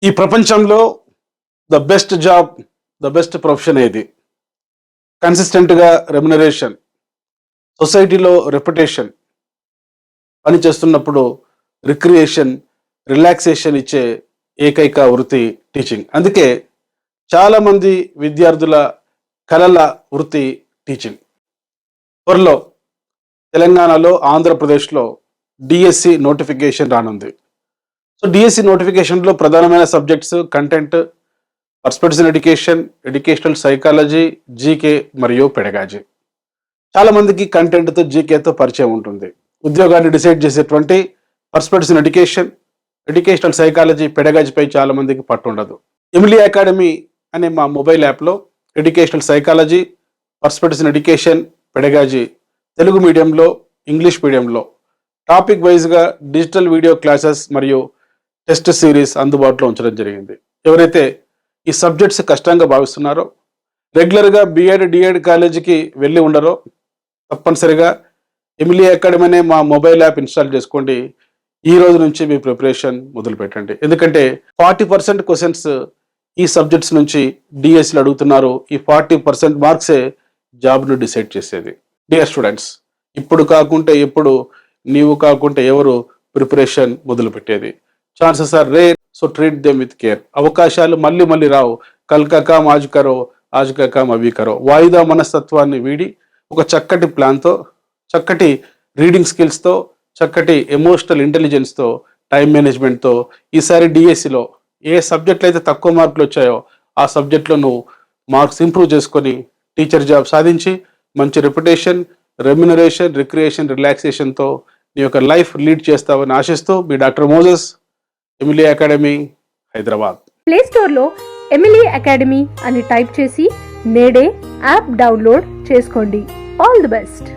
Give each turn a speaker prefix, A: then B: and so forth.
A: ఈ ప్రపంచంలో the best job, the best profession ఏది? కన్సిస్టెంట్‌గా రెమ్యునరేషన్, సొసైటీలో రెప్యుటేషన్, పని చేస్తున్నప్పుడు రిక్రియేషన్, రిలాక్సేషన్ ఇచ్చే ఏకైక వృత్తి టీచింగ్. అందుకే చాలామంది విద్యార్థుల కలల వృత్తి టీచింగ్. త్వరలో తెలంగాణలో, ఆంధ్రప్రదేశ్‌లో డిఎస్సి నోటిఫికేషన్ రానుంది. సో డిఎస్సి నోటిఫికేషన్లో ప్రధానమైన subjects content, perspective education, educational psychology, GK మరియు పెడగాజీ. చాలామందికి కంటెంట్తో జీకేతో పరిచయం ఉంటుంది. ఉద్యోగాన్ని డిసైడ్ చేసేటువంటి పర్స్పెక్టివ్ ఎడ్యుకేషన్, ఎడ్యుకేషనల్ సైకాలజీ, పెడగాజీపై చాలామందికి పట్టు ఉండదు. ఎమిలీ అకాడమీ అనే మా మొబైల్ యాప్లో educational psychology, perspective education, pedagogy Telugu మీడియంలో, ఇంగ్లీష్ మీడియంలో టాపిక్ వైజ్గా డిజిటల్ వీడియో క్లాసెస్ మరియు టెస్ట్ సిరీస్ అందుబాటులో ఉంచడం జరిగింది. ఎవరైతే ఈ సబ్జెక్ట్స్ కష్టంగా భావిస్తున్నారో, రెగ్యులర్గా బిఎడ్, డిఎడ్ కాలేజీకి వెళ్ళి ఉండరో తప్పనిసరిగా ఎమిలీ అకాడమీ అనే మా మొబైల్ యాప్ ఇన్స్టాల్ చేసుకోండి. ఈ రోజు నుంచి మీ ప్రిపరేషన్ మొదలు పెట్టండి. ఎందుకంటే 40% క్వశ్చన్స్ ఈ సబ్జెక్ట్స్ నుంచి డిఎస్సిలో అడుగుతున్నారు. ఈ 40% మార్క్సే జాబ్ను డిసైడ్ చేసేది. డియర్ స్టూడెంట్స్, ఇప్పుడు కాకుంటే ఎప్పుడు, నీవు కాకుంటే ఎవరు ప్రిపరేషన్ మొదలు పెట్టేది? Chances are rare, so treat them with care. అవకాశాలు మళ్ళీ మళ్ళీ రావు. కల్ కా కామ్ ఆజ్ కరో, ఆజ్ కా కామ్ అభీ కరో. వాయిదా మనస్తత్వాన్ని వీడి ఒక చక్కటి ప్లాన్తో, చక్కటి రీడింగ్ స్కిల్స్తో, చక్కటి ఎమోషనల్ ఇంటెలిజెన్స్తో, టైం మేనేజ్మెంట్తో ఈసారి డిఎస్సిలో ఏ సబ్జెక్టులు అయితే తక్కువ మార్కులు వచ్చాయో ఆ సబ్జెక్టులో నువ్వు మార్క్స్ ఇంప్రూవ్ చేసుకొని టీచర్ జాబ్ సాధించి మంచి రెప్యుటేషన్, రెమ్యునరేషన్, రిక్రియేషన్, రిలాక్సేషన్తో నీ యొక్క లైఫ్ లీడ్ చేస్తావని ఆశిస్తూ మీ doctor Moses, Emily academy, Hyderabad.
B: Play స్టోర్లో ఎమిలీ అకాడమీ అని టైప్ చేసి నేడే యాప్ డౌన్లోడ్ చేసుకోండి. All the best.